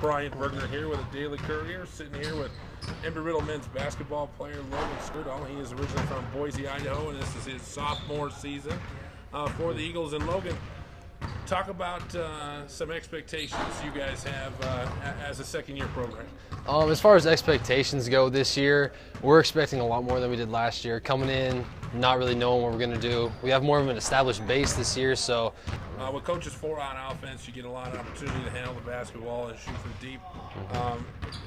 Brian Bergner here with the Daily Courier, sitting here with Embry-Riddle men's basketball player Logan Skurdal. He is originally from Boise, Idaho, and this is his sophomore season for the Eagles. And Logan, talk about some expectations you guys have as a second-year program. As far as expectations go this year, we're expecting a lot more than we did last year. Coming in, not really knowing what we're going to do. We have more of an established base this year, so. With coaches four on offense, you get a lot of opportunity to handle the basketball and shoot from deep.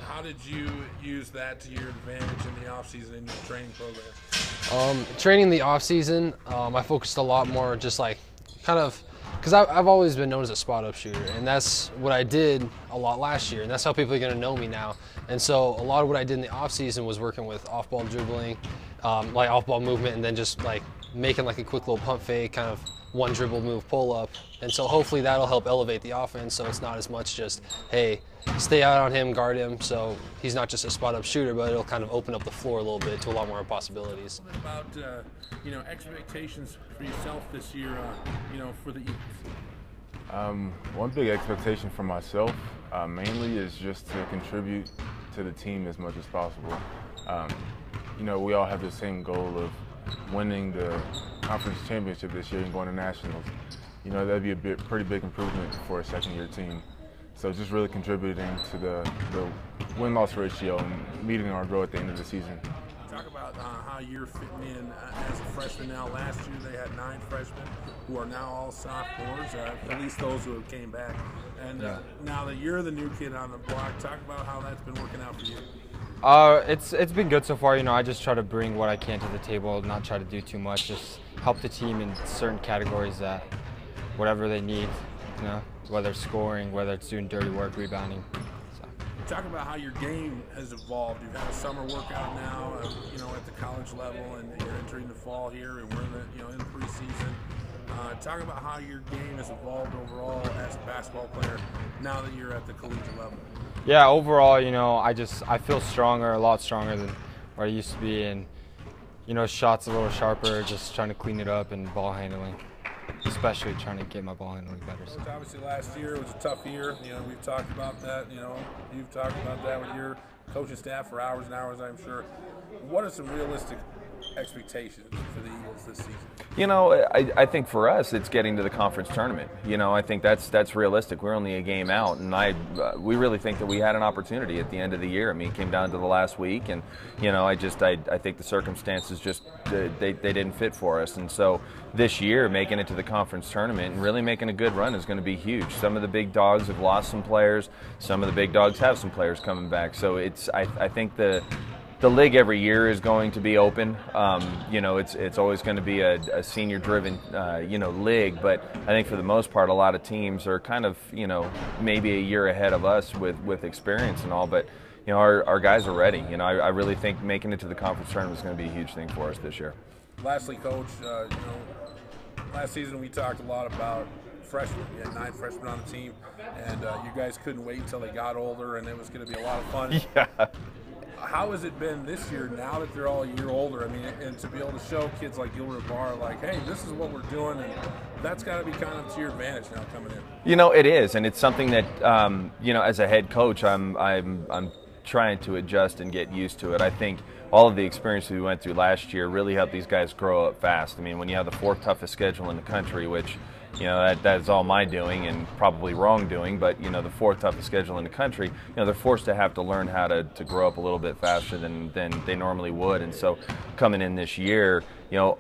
How did you use that to your advantage in the offseason in your training program? Training in the offseason, I focused a lot more just like kind of, because I've always been known as a spot-up shooter, and that's what I did a lot last year, and that's how people are going to know me now. And so a lot of what I did in the off-season was working with off-ball dribbling, like off-ball movement, and then just like making like a quick little pump fake, kind of one dribble move pull-up. And so hopefully that'll help elevate the offense, so it's not as much just, hey, stay out on him, guard him, so he's not just a spot-up shooter, but it'll kind of open up the floor a little bit to a lot more possibilities. What about expectations for yourself this year, for the Eagles? One big expectation for myself mainly is just to contribute to the team as much as possible. We all have the same goal of winning the conference championship this year and going to nationals. That'd be a pretty big improvement for a second-year team. So just really contributing to the win-loss ratio and meeting our goal at the end of the season. Talk about how you're fitting in as a freshman now. Last year they had 9 freshmen who are now all sophomores, at least those who have came back. And now that you're the new kid on the block, talk about how that's been working out for you. It's been good so far. I just try to bring what I can to the table, not try to do too much, just help the team in certain categories that whatever they need, whether it's scoring, whether it's doing dirty work, rebounding. Talk about how your game has evolved. You've had a summer workout now, at the college level, and you're entering the fall here, and we're in the preseason. Talk about how your game has evolved overall as a basketball player now that you're at the collegiate level. Yeah, overall, I feel stronger, a lot stronger than where I used to be, and shots a little sharper, just trying to clean it up, and ball handling. Especially trying to get my ball handling better. So. Obviously, last year was a tough year. We've talked about that. You've talked about that with your coaching staff for hours and hours, I'm sure. What are some realistic expectations for the Eagles this season? I think for us, it's getting to the conference tournament. I think that's realistic. We're only a game out, and we really think that we had an opportunity at the end of the year. It came down to the last week, and I think the circumstances just they didn't fit for us. And so this year, making it to the conference tournament and really making a good run is going to be huge. Some of the big dogs have lost some players. Some of the big dogs have some players coming back. So I think the league every year is going to be open. It's always going to be a senior-driven, league. But I think for the most part, a lot of teams are kind of, maybe a year ahead of us with experience and all. But our guys are ready. I really think making it to the conference tournament is going to be a huge thing for us this year. Lastly, Coach, last season we talked a lot about freshmen. You had 9 freshmen on the team, and you guys couldn't wait until they got older, and it was going to be a lot of fun. Yeah. How has it been this year now that they're all a year older? And to be able to show kids like Gilbert Barr, like, hey, this is what we're doing, and that's got to be kind of to your advantage now coming in. It is, and it's something that, as a head coach, I'm trying to adjust and get used to it. I think all of the experience we went through last year really helped these guys grow up fast. When you have the 4th toughest schedule in the country, which that is all my doing and probably wrong doing, but the 4th toughest schedule in the country, they're forced to have to learn how to grow up a little bit faster than they normally would. And so coming in this year,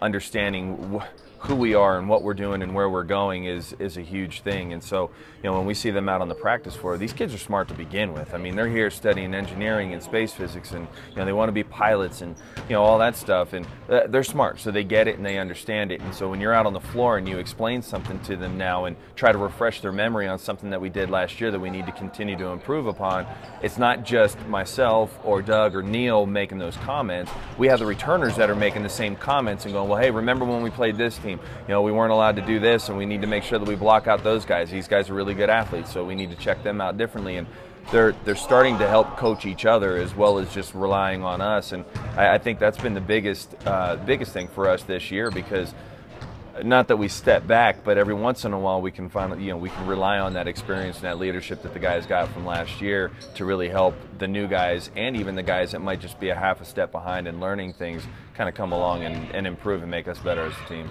understanding who we are and what we're doing and where we're going is a huge thing. And so, when we see them out on the practice floor, these kids are smart to begin with. They're here studying engineering and space physics, and they want to be pilots and all that stuff, and they're smart, so they get it and they understand it. And so when you're out on the floor and you explain something to them now and try to refresh their memory on something that we did last year that we need to continue to improve upon, it's not just myself or Doug or Neil making those comments. We have the returners that are making the same comments and going, well, hey, remember when we played this team? We weren't allowed to do this, and we need to make sure that we block out those guys. These guys are really good athletes, so we need to check them out differently. And they're starting to help coach each other as well as just relying on us. And I think that's been the biggest thing for us this year, because not that we step back, but every once in a while we can find, we can rely on that experience and that leadership that the guys got from last year to really help the new guys, and even the guys that might just be a half a step behind and learning things, kind of come along and improve and make us better as a team.